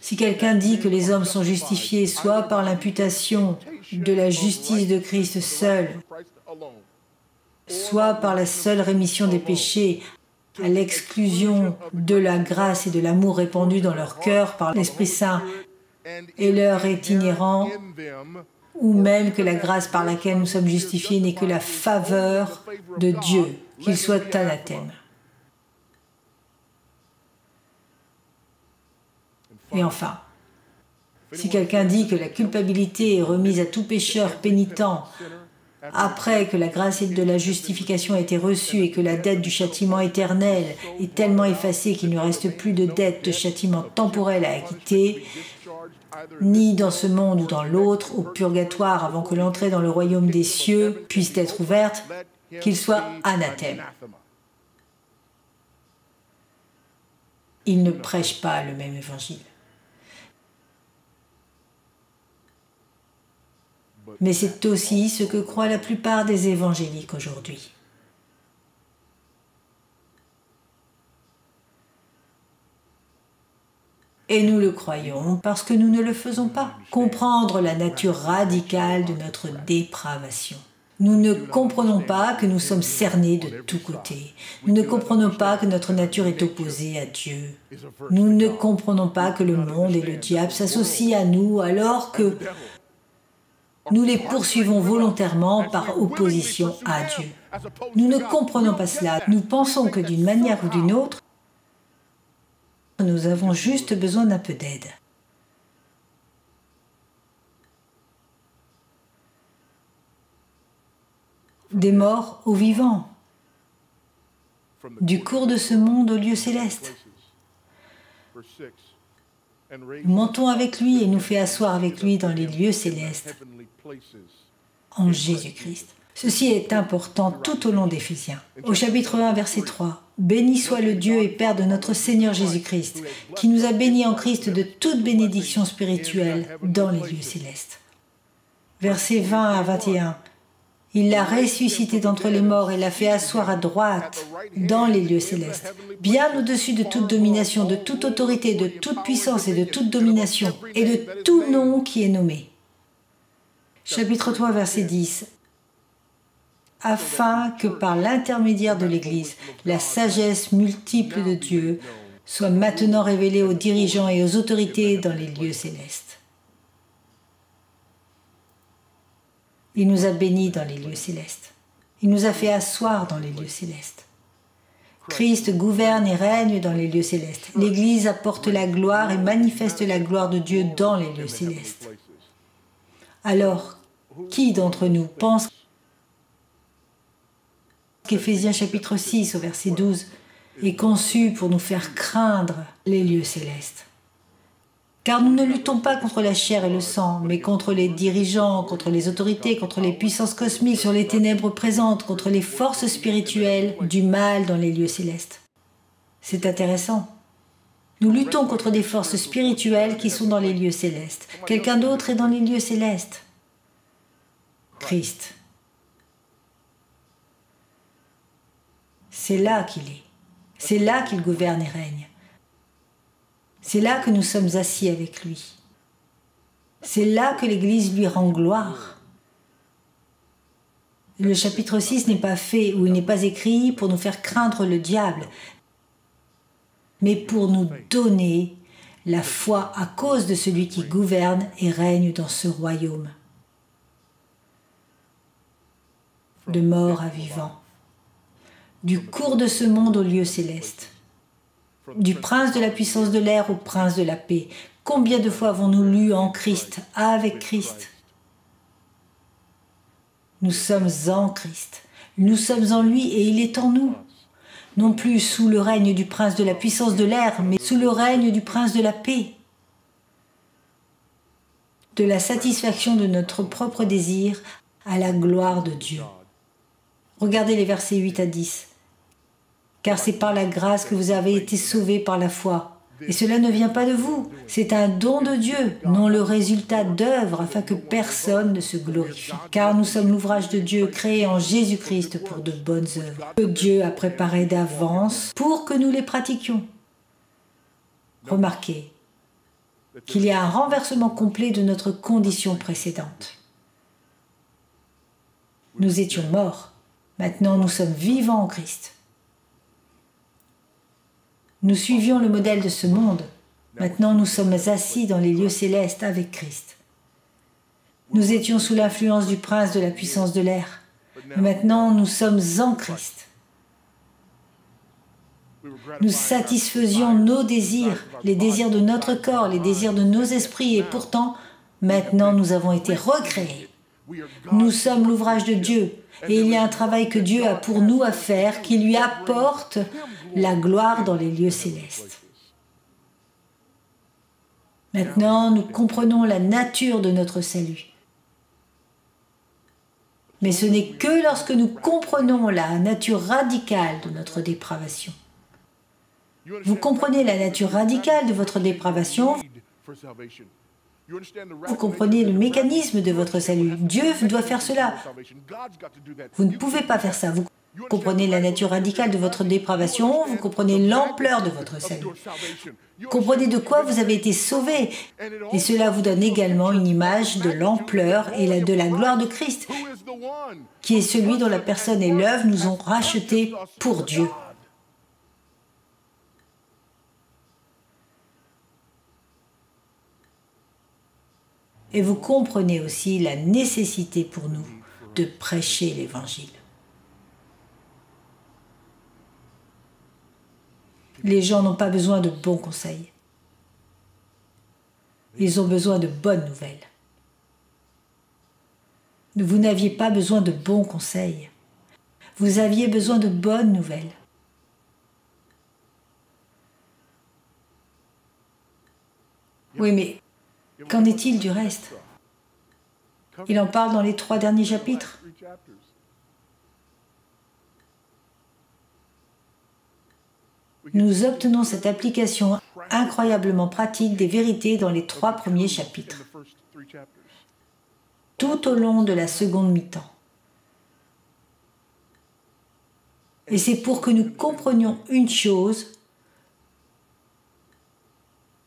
Si quelqu'un dit que les hommes sont justifiés soit par l'imputation de la justice de Christ seul, soit par la seule rémission des péchés, à l'exclusion de la grâce et de l'amour répandus dans leur cœur par l'Esprit Saint, et leur est inhérent, ou même que la grâce par laquelle nous sommes justifiés n'est que la faveur de Dieu, qu'il soit anathème. Et enfin, si quelqu'un dit que la culpabilité est remise à tout pécheur pénitent après que la grâce de la justification a été reçue et que la dette du châtiment éternel est tellement effacée qu'il ne reste plus de dette de châtiment temporel à acquitter, ni dans ce monde ou dans l'autre, au purgatoire avant que l'entrée dans le royaume des cieux puisse être ouverte, qu'il soit anathème. Il ne prêche pas le même évangile. Mais c'est aussi ce que croient la plupart des évangéliques aujourd'hui. Et nous le croyons parce que nous ne le faisons pas. Comprendre la nature radicale de notre dépravation. Nous ne comprenons pas que nous sommes cernés de tous côtés. Nous ne comprenons pas que notre nature est opposée à Dieu. Nous ne comprenons pas que le monde et le diable s'associent à nous alors que nous les poursuivons volontairement par opposition à Dieu. Nous ne comprenons pas cela. Nous pensons que d'une manière ou d'une autre, nous avons juste besoin d'un peu d'aide. Des morts aux vivants, du cours de ce monde au lieu céleste. Nous montons avec lui et nous fait asseoir avec lui dans les lieux célestes, en Jésus-Christ. Ceci est important tout au long d'Éphésiens. Au chapitre 1, verset 3, « Béni soit le Dieu et Père de notre Seigneur Jésus-Christ, qui nous a bénis en Christ de toute bénédiction spirituelle dans les lieux célestes. » Versets 20 à 21, « Il l'a ressuscité d'entre les morts et l'a fait asseoir à droite dans les lieux célestes, bien au-dessus de toute domination, de toute autorité, de toute puissance et de toute domination, et de tout nom qui est nommé. » Chapitre 3, verset 10, « Afin que par l'intermédiaire de l'Église, la sagesse multiple de Dieu soit maintenant révélée aux dirigeants et aux autorités dans les lieux célestes. » Il nous a bénis dans les lieux célestes. Il nous a fait asseoir dans les lieux célestes. Christ gouverne et règne dans les lieux célestes. L'Église apporte la gloire et manifeste la gloire de Dieu dans les lieux célestes. Alors, qui d'entre nous pense qu'Éphésiens chapitre 6 au verset 12 est conçu pour nous faire craindre les lieux célestes? Car nous ne luttons pas contre la chair et le sang, mais contre les dirigeants, contre les autorités, contre les puissances cosmiques, sur les ténèbres présentes, contre les forces spirituelles du mal dans les lieux célestes. C'est intéressant. Nous luttons contre des forces spirituelles qui sont dans les lieux célestes. Quelqu'un d'autre est dans les lieux célestes. Christ. C'est là qu'il est. C'est là qu'il gouverne et règne. C'est là que nous sommes assis avec lui. C'est là que l'Église lui rend gloire. Le chapitre 6 n'est pas fait ou il n'est pas écrit pour nous faire craindre le diable, mais pour nous donner la foi à cause de celui qui gouverne et règne dans ce royaume. De mort à vivant. Du cours de ce monde au lieu céleste. Du prince de la puissance de l'air au prince de la paix. Combien de fois avons-nous lu en Christ, avec Christ? Nous sommes en Christ. Nous sommes en lui et il est en nous. Non plus sous le règne du prince de la puissance de l'air, mais sous le règne du prince de la paix. De la satisfaction de notre propre désir à la gloire de Dieu. Regardez les versets 8 à 10. Car c'est par la grâce que vous avez été sauvés par la foi. Et cela ne vient pas de vous, c'est un don de Dieu, non le résultat d'œuvres, afin que personne ne se glorifie. Car nous sommes l'ouvrage de Dieu, créé en Jésus-Christ pour de bonnes œuvres, que Dieu a préparées d'avance pour que nous les pratiquions. Remarquez qu'il y a un renversement complet de notre condition précédente. Nous étions morts, maintenant nous sommes vivants en Christ. Nous suivions le modèle de ce monde. Maintenant, nous sommes assis dans les lieux célestes avec Christ. Nous étions sous l'influence du prince de la puissance de l'air. Mais maintenant, nous sommes en Christ. Nous satisfaisions nos désirs, les désirs de notre corps, les désirs de nos esprits, et pourtant, maintenant, nous avons été recréés. Nous sommes l'ouvrage de Dieu. Et il y a un travail que Dieu a pour nous à faire qui lui apporte la gloire dans les lieux célestes. Maintenant, nous comprenons la nature de notre salut. Mais ce n'est que lorsque nous comprenons la nature radicale de notre dépravation. Vous comprenez la nature radicale de votre dépravation, vous comprenez le mécanisme de votre salut. Dieu doit faire cela. Vous ne pouvez pas faire ça. Vous comprenez la nature radicale de votre dépravation, vous comprenez l'ampleur de votre salut. Vous comprenez de quoi vous avez été sauvés. Et cela vous donne également une image de l'ampleur et de la gloire de Christ, qui est celui dont la personne et l'œuvre nous ont rachetés pour Dieu. Et vous comprenez aussi la nécessité pour nous de prêcher l'Évangile. Les gens n'ont pas besoin de bons conseils. Ils ont besoin de bonnes nouvelles. Vous n'aviez pas besoin de bons conseils. Vous aviez besoin de bonnes nouvelles. Oui, mais qu'en est-il du reste? Il en parle dans les 3 derniers chapitres. Nous obtenons cette application incroyablement pratique des vérités dans les 3 premiers chapitres, tout au long de la seconde mi-temps. Et c'est pour que nous comprenions une chose: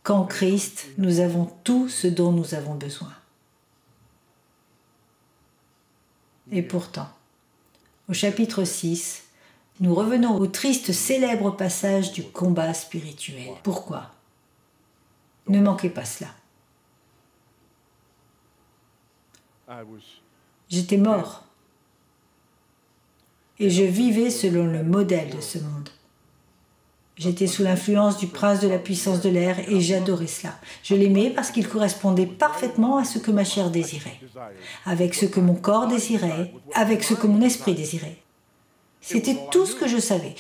qu'en Christ, nous avons tout ce dont nous avons besoin. Et pourtant, au chapitre 6, nous revenons au triste célèbre passage du combat spirituel. Pourquoi? Ne manquez pas cela. J'étais mort et je vivais selon le modèle de ce monde. J'étais sous l'influence du prince de la puissance de l'air et j'adorais cela. Je l'aimais parce qu'il correspondait parfaitement à ce que ma chair désirait, avec ce que mon corps désirait, avec ce que mon esprit désirait. C'était tout ce que je savais.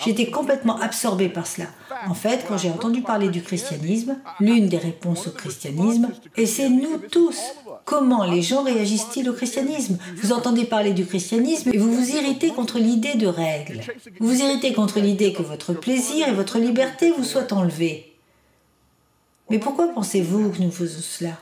J'étais complètement absorbé par cela. En fait, quand j'ai entendu parler du christianisme, l'une des réponses au christianisme, et c'est nous tous, comment les gens réagissent-ils au christianisme? Vous entendez parler du christianisme et vous vous irritez contre l'idée de règles. Vous vous irritez contre l'idée que votre plaisir et votre liberté vous soient enlevés. Mais pourquoi pensez-vous que nous faisons cela?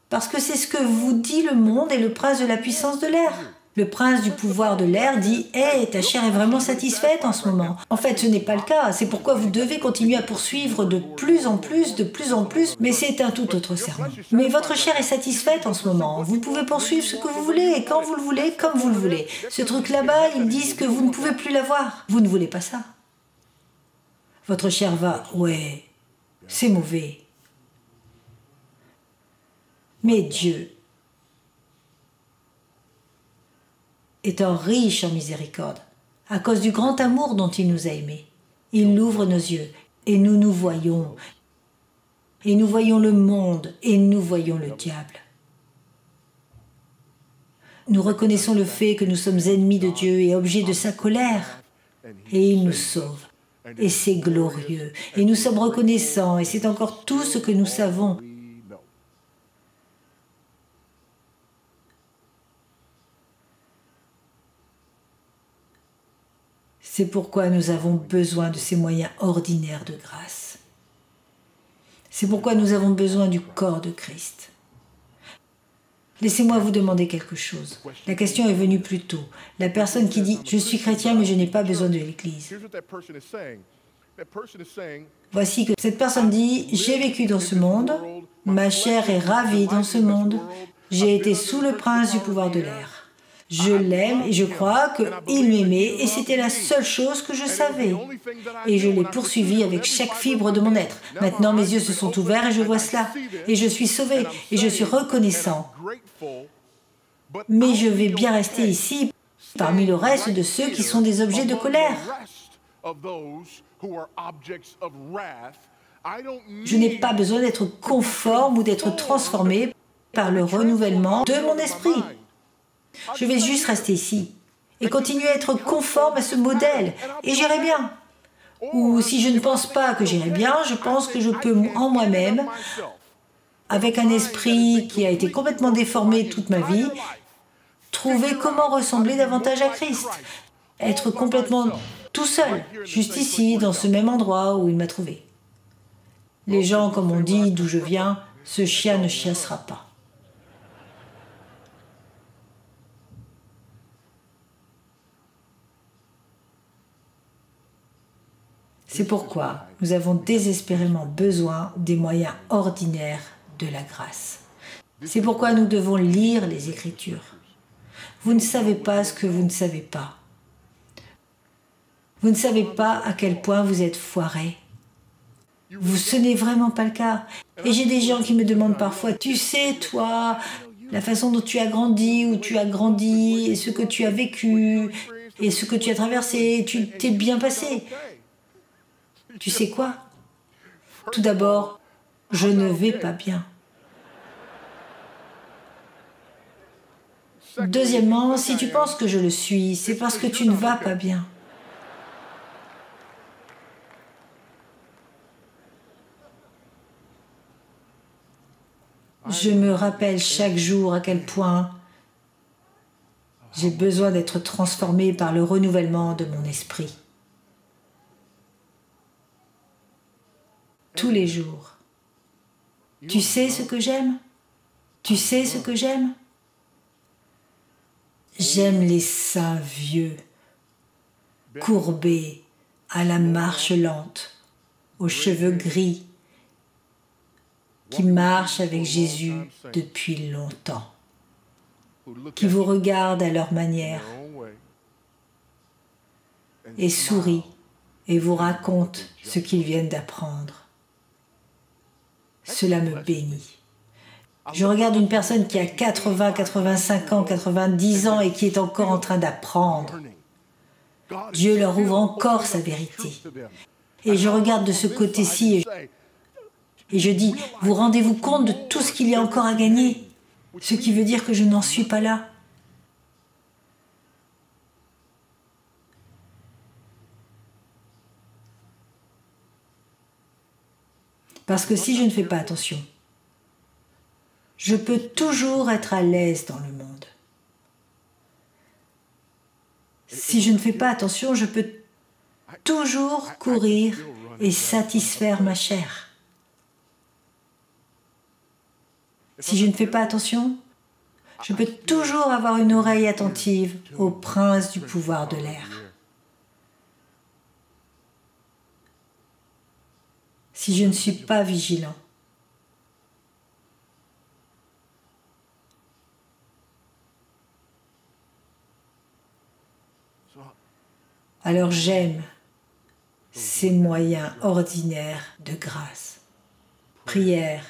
Parce que c'est ce que vous dit le monde et le prince de la puissance de l'air. Le prince du pouvoir de l'air dit « Hey, ta chair est vraiment satisfaite en ce moment ». En fait, ce n'est pas le cas. C'est pourquoi vous devez continuer à poursuivre de plus en plus, mais c'est un tout autre sermon. Mais votre chair est satisfaite en ce moment. Vous pouvez poursuivre ce que vous voulez, et quand vous le voulez, comme vous le voulez. Ce truc là-bas, ils disent que vous ne pouvez plus l'avoir. Vous ne voulez pas ça. Votre chair va « Ouais, c'est mauvais ». Mais Dieu, étant riche en miséricorde, à cause du grand amour dont il nous a aimés, il ouvre nos yeux, et nous voyons. Et nous voyons le monde, et nous voyons le diable. Nous reconnaissons le fait que nous sommes ennemis de Dieu et objets de sa colère, et il nous sauve. Et c'est glorieux, et nous sommes reconnaissants, et c'est encore tout ce que nous savons. C'est pourquoi nous avons besoin de ces moyens ordinaires de grâce. C'est pourquoi nous avons besoin du corps de Christ. Laissez-moi vous demander quelque chose. La question est venue plus tôt. La personne qui dit « Je suis chrétien, mais je n'ai pas besoin de l'Église ». Voici que cette personne dit « J'ai vécu dans ce monde, ma chair est ravie dans ce monde, j'ai été sous le prince du pouvoir de l'air. Je l'aime et je crois qu'il m'aimait et c'était la seule chose que je savais. Et je l'ai poursuivi avec chaque fibre de mon être. Maintenant, mes yeux se sont ouverts et je vois cela. Et je suis sauvé et je suis reconnaissant. Mais je vais bien rester ici parmi le reste de ceux qui sont des objets de colère. Je n'ai pas besoin d'être conforme ou d'être transformé par le renouvellement de mon esprit. Je vais juste rester ici et continuer à être conforme à ce modèle et j'irai bien. Ou si je ne pense pas que j'irai bien, je pense que je peux en moi-même, avec un esprit qui a été complètement déformé toute ma vie, trouver comment ressembler davantage à Christ. Être complètement tout seul, juste ici, dans ce même endroit où il m'a trouvé. Les gens, comme on dit d'où je viens, ce chien ne chassera pas. C'est pourquoi nous avons désespérément besoin des moyens ordinaires de la grâce. C'est pourquoi nous devons lire les Écritures. Vous ne savez pas ce que vous ne savez pas. Vous ne savez pas à quel point vous êtes foiré. Ce n'est vraiment pas le cas. Et j'ai des gens qui me demandent parfois, tu sais, toi, la façon dont tu as grandi, où tu as grandi, et ce que tu as vécu, et ce que tu as traversé, tu t'es bien passé. Tu sais quoi? Tout d'abord, je ne vais pas bien. Deuxièmement, si tu penses que je le suis, c'est parce que tu ne vas pas bien. Je me rappelle chaque jour à quel point j'ai besoin d'être transformé par le renouvellement de mon esprit. Tous les jours. Tu sais ce que j'aime? Tu sais ce que j'aime? J'aime les saints vieux, courbés, à la marche lente, aux cheveux gris, qui marchent avec Jésus depuis longtemps, qui vous regardent à leur manière et sourient et vous racontent ce qu'ils viennent d'apprendre. Cela me bénit. Je regarde une personne qui a 80, 85 ans, 90 ans et qui est encore en train d'apprendre. Dieu leur ouvre encore sa vérité. Et je regarde de ce côté-ci et je dis, vous rendez-vous compte de tout ce qu'il y a encore à gagner? Ce qui veut dire que je n'en suis pas là. Parce que si je ne fais pas attention, je peux toujours être à l'aise dans le monde. Si je ne fais pas attention, je peux toujours courir et satisfaire ma chair. Si je ne fais pas attention, je peux toujours avoir une oreille attentive au prince du pouvoir de l'air. Si je ne suis pas vigilant, alors j'aime ces moyens ordinaires de grâce. Prière,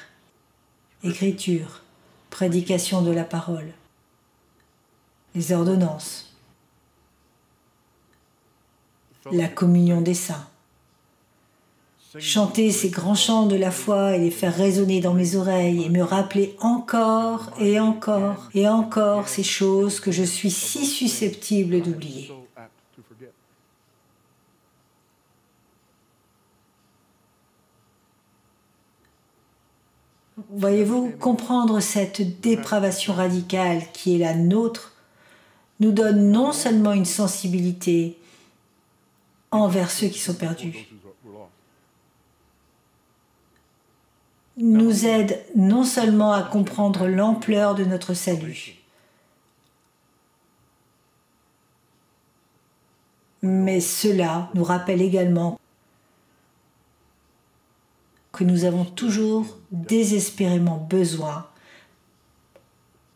écriture, prédication de la parole, les ordonnances, la communion des saints, chanter ces grands chants de la foi et les faire résonner dans mes oreilles et me rappeler encore et encore et encore ces choses que je suis si susceptible d'oublier. Voyez-vous, comprendre cette dépravation radicale qui est la nôtre nous donne non seulement une sensibilité envers ceux qui sont perdus, nous aide non seulement à comprendre l'ampleur de notre salut, mais cela nous rappelle également que nous avons toujours désespérément besoin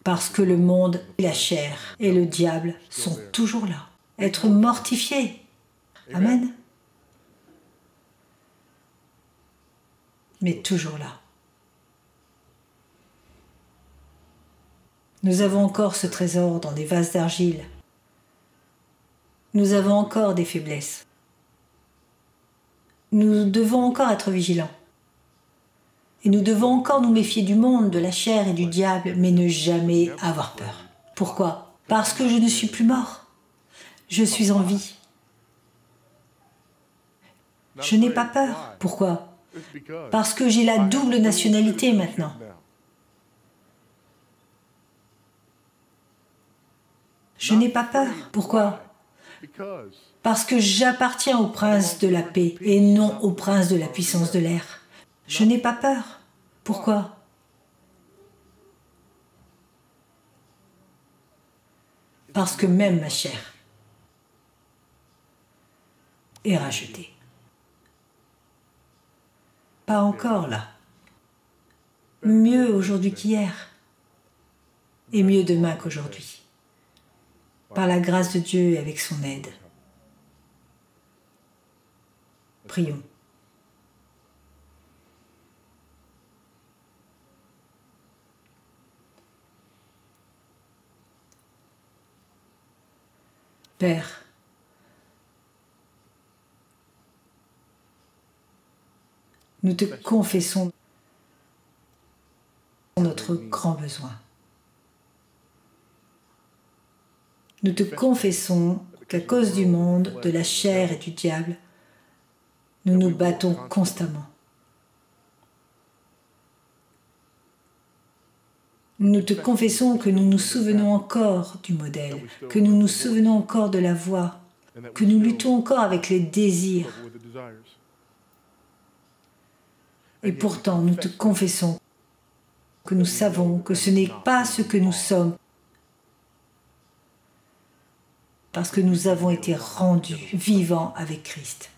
parce que le monde, la chair et le diable sont toujours là. Être mortifiés. Amen. Mais toujours là. Nous avons encore ce trésor dans des vases d'argile. Nous avons encore des faiblesses. Nous devons encore être vigilants. Et nous devons encore nous méfier du monde, de la chair et du diable, mais ne jamais avoir peur. Pourquoi? Parce que je ne suis plus mort. Je suis en vie. Je n'ai pas peur. Pourquoi? Parce que j'ai la double nationalité maintenant. Je n'ai pas peur. Pourquoi? Parce que j'appartiens au prince de la paix et non au prince de la puissance de l'air. Je n'ai pas peur. Pourquoi? Parce que même ma chair est rachetée. Pas encore là. Mieux aujourd'hui qu'hier. Et mieux demain qu'aujourd'hui. Par la grâce de Dieu et avec son aide. Prions. Père, Nous te confessons notre grand besoin. Nous te confessons qu'à cause du monde, de la chair et du diable, nous nous battons constamment. Nous te confessons que nous nous souvenons encore du modèle, que nous nous souvenons encore de la voie, que nous luttons encore avec les désirs. Et pourtant, nous te confessons que nous savons que ce n'est pas ce que nous sommes, parce que nous avons été rendus vivants avec Christ.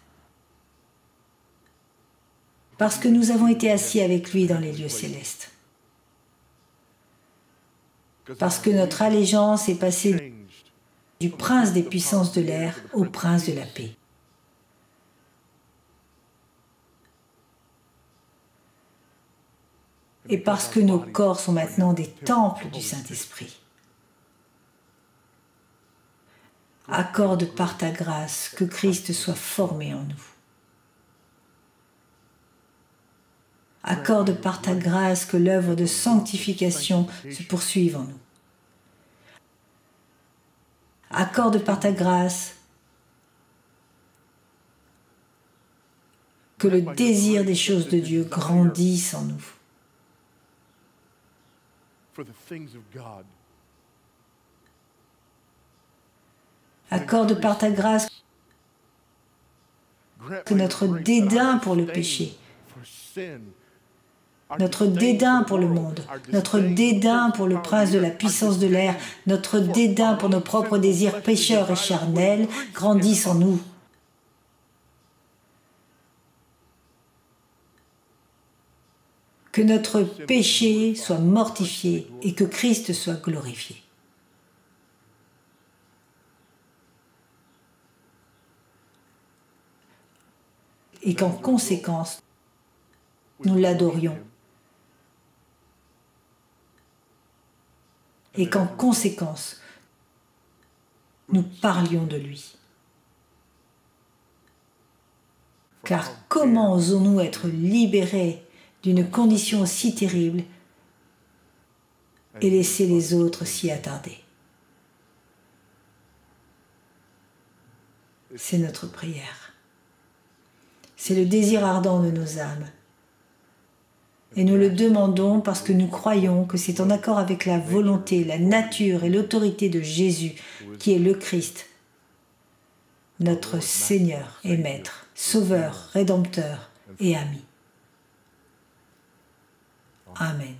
Parce que nous avons été assis avec lui dans les lieux célestes. Parce que notre allégeance est passée du prince des puissances de l'air au prince de la paix. Et parce que nos corps sont maintenant des temples du Saint-Esprit. Accorde par ta grâce que Christ soit formé en nous. Accorde par ta grâce que l'œuvre de sanctification se poursuive en nous. Accorde par ta grâce que le désir des choses de Dieu grandisse en nous. Accorde par ta grâce que notre dédain pour le péché, notre dédain pour le monde, notre dédain pour le prince de la puissance de l'air, notre dédain pour nos propres désirs pécheurs et charnels grandissent en nous. Que notre péché soit mortifié et que Christ soit glorifié. Et qu'en conséquence, nous l'adorions. Et qu'en conséquence, nous parlions de lui. Car comment osons-nous être libérés d'une condition aussi terrible et laisser les autres s'y attarder? C'est notre prière. C'est le désir ardent de nos âmes. Et nous le demandons parce que nous croyons que c'est en accord avec la volonté, la nature et l'autorité de Jésus, qui est le Christ, notre Seigneur et Maître, Sauveur, Rédempteur et Ami. Amen.